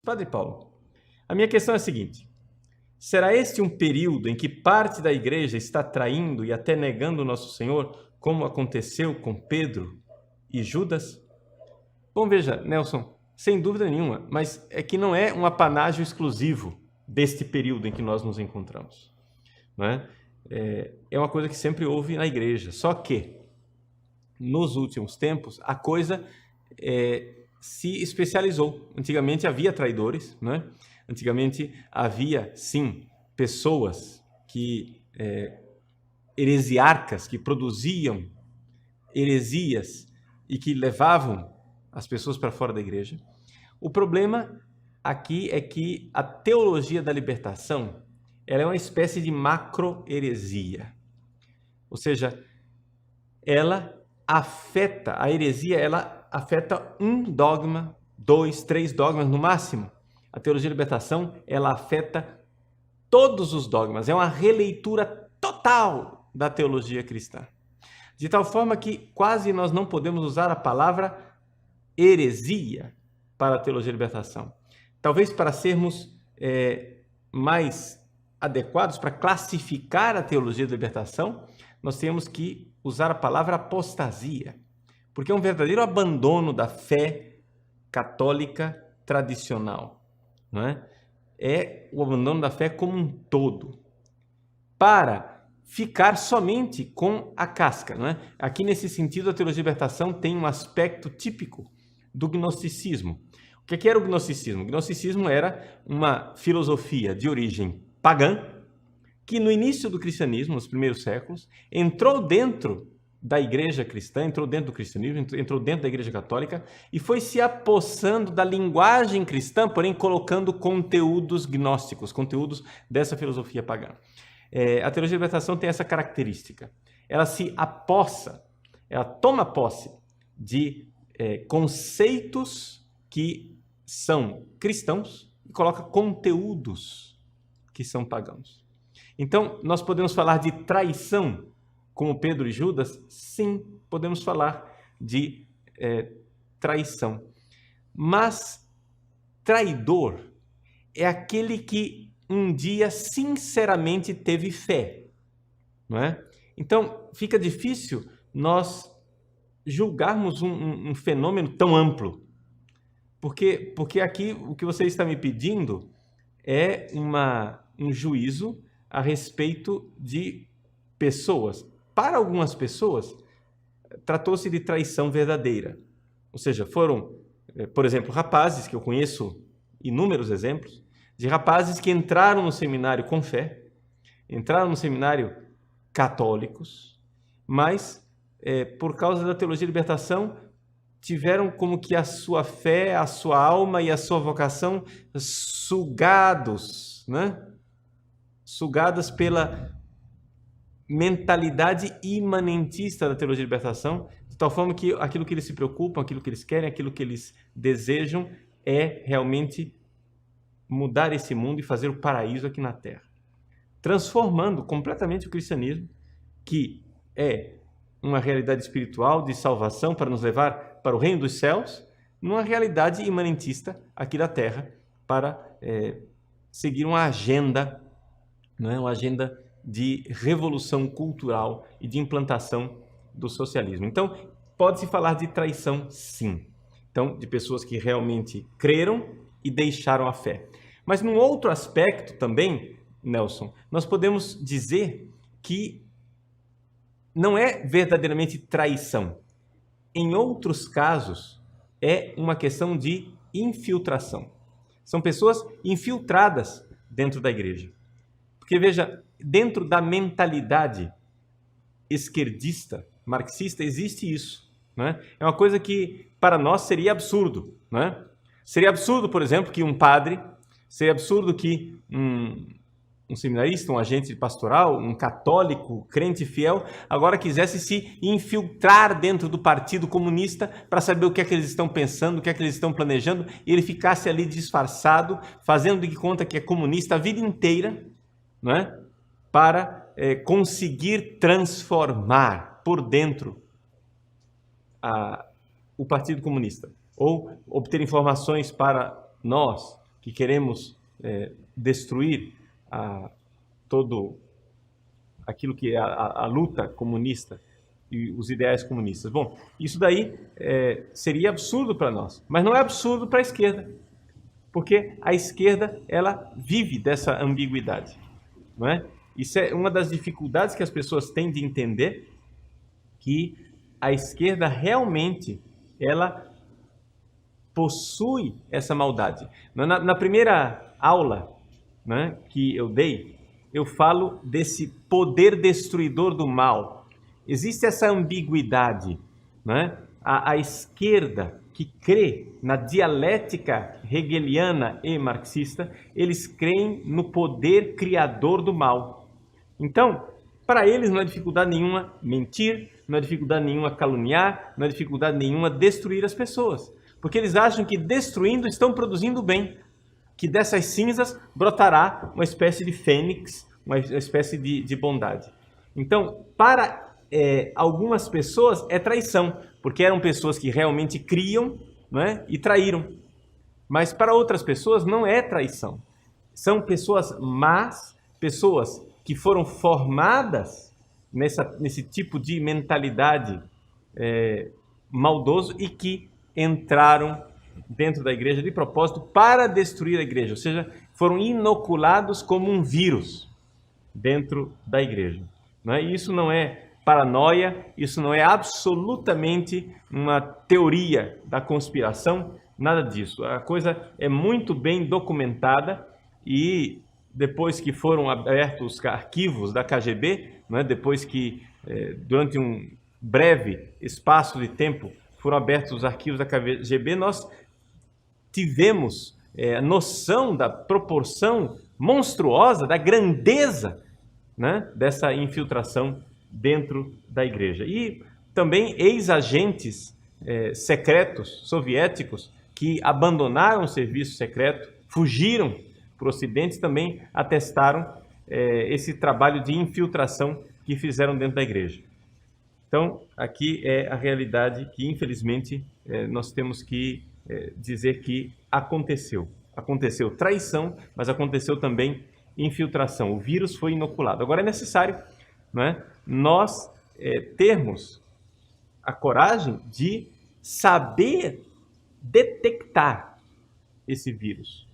Padre Paulo, a minha questão é a seguinte: será este um período em que parte da igreja está traindo e até negando o nosso Senhor, como aconteceu com Pedro e Judas? Bom, veja, Nelson, sem dúvida nenhuma, mas é que não é um apanágio exclusivo deste período em que nós nos encontramos, não é? É uma coisa que sempre houve na igreja, só que nos últimos tempos a coisa se especializou. Antigamente havia traidores, não é? Antigamente havia, sim, pessoas heresiarcas, que produziam heresias e que levavam as pessoas para fora da igreja. O problema aqui é que a teologia da libertação ela é uma espécie de macro-heresia. Ou seja, a heresia ela afeta um dogma, 2, 3 dogmas no máximo. A teologia da libertação ela afeta todos os dogmas. É uma releitura total da teologia cristã. De tal forma que quase nós não podemos usar a palavra heresia para a teologia da libertação. Talvez para sermos mais adequados para classificar a teologia da libertação, nós temos que usar a palavra apostasia, porque é um verdadeiro abandono da fé católica tradicional, não é? É o abandono da fé como um todo, para ficar somente com a casca, não é? Aqui, nesse sentido, a teologia da libertação tem um aspecto típico do gnosticismo. O que era o gnosticismo? O gnosticismo era uma filosofia de origem pagã, que no início do cristianismo, nos primeiros séculos, entrou dentro da igreja cristã, entrou dentro do cristianismo, entrou dentro da igreja católica e foi se apossando da linguagem cristã, porém colocando conteúdos gnósticos, conteúdos dessa filosofia pagã. A teologia da libertação tem essa característica. Ela se apossa, ela toma posse de conceitos que são cristãos e coloca conteúdos que são pagãos. Então, nós podemos falar de traição como Pedro e Judas? Sim, podemos falar de traição. Mas traidor é aquele que um dia sinceramente teve fé, não é? Então, fica difícil nós julgarmos um fenômeno tão amplo. Porque aqui o que você está me pedindo é um juízo a respeito de pessoas. Para algumas pessoas, tratou-se de traição verdadeira. Ou seja, foram, por exemplo, rapazes, que eu conheço inúmeros exemplos, de rapazes que entraram no seminário com fé, entraram no seminário católicos, mas por causa da teologia da libertação, tiveram como que a sua fé, a sua alma e a sua vocação sugados, né? Sugadas pela mentalidade imanentista da teologia da libertação, de tal forma que aquilo que eles se preocupam, aquilo que eles querem, aquilo que eles desejam é realmente mudar esse mundo e fazer o paraíso aqui na Terra, transformando completamente o cristianismo, que é uma realidade espiritual de salvação para nos levar para o reino dos céus, numa realidade imanentista aqui da Terra, para seguir uma agenda, não é? Uma agenda de revolução cultural e de implantação do socialismo. Então, pode-se falar de traição, sim. Então, de pessoas que realmente creram e deixaram a fé. Mas num outro aspecto também, Nelson, nós podemos dizer que não é verdadeiramente traição. Em outros casos, é uma questão de infiltração. São pessoas infiltradas dentro da igreja. Porque, veja, dentro da mentalidade esquerdista, marxista, existe isso, né? É uma coisa que, para nós, seria absurdo, né? Seria absurdo, por exemplo, que um padre, seria absurdo que um seminarista, um agente pastoral, um católico, crente fiel, agora quisesse se infiltrar dentro do Partido Comunista para saber o que é que eles estão pensando, o que é que eles estão planejando, e ele ficasse ali disfarçado, fazendo de conta que é comunista a vida inteira, não é? Para conseguir transformar por dentro o Partido Comunista, ou obter informações para nós, que queremos destruir todo aquilo que é a luta comunista e os ideais comunistas. Bom, isso daí seria absurdo para nós, mas não é absurdo para a esquerda, porque a esquerda ela vive dessa ambiguidade, não é? Isso é uma das dificuldades que as pessoas têm de entender, que a esquerda realmente ela possui essa maldade. Na primeira aula, né, que eu dei, eu falo desse poder destruidor do mal. Existe essa ambiguidade, né? A esquerda que crê na dialética hegeliana e marxista, eles creem no poder criador do mal. Então, para eles não é dificuldade nenhuma mentir, não é dificuldade nenhuma caluniar, não é dificuldade nenhuma destruir as pessoas. Porque eles acham que destruindo estão produzindo bem, que dessas cinzas brotará uma espécie de fênix, uma espécie de bondade. Então, para algumas pessoas é traição, porque eram pessoas que realmente criam, não é? E traíram. Mas para outras pessoas não é traição. São pessoas más, pessoas que foram formadas nesse tipo de mentalidade maldoso e que entraram dentro da igreja de propósito para destruir a igreja, ou seja, foram inoculados como um vírus dentro da igreja. Não é? Isso não é paranoia, isso não é absolutamente uma teoria da conspiração, nada disso. A coisa é muito bem documentada e depois que foram abertos os arquivos da KGB, não é? Depois que durante um breve espaço de tempo foram abertos os arquivos da KGB, nós tivemos a noção da proporção monstruosa, da grandeza, né, dessa infiltração dentro da igreja. E também ex-agentes secretos soviéticos que abandonaram o serviço secreto, fugiram para o Ocidente, também atestaram esse trabalho de infiltração que fizeram dentro da igreja. Então, aqui é a realidade que, infelizmente, nós temos que dizer que aconteceu. Aconteceu traição, mas aconteceu também infiltração. O vírus foi inoculado. Agora é necessário, não é, nós termos a coragem de saber detectar esse vírus.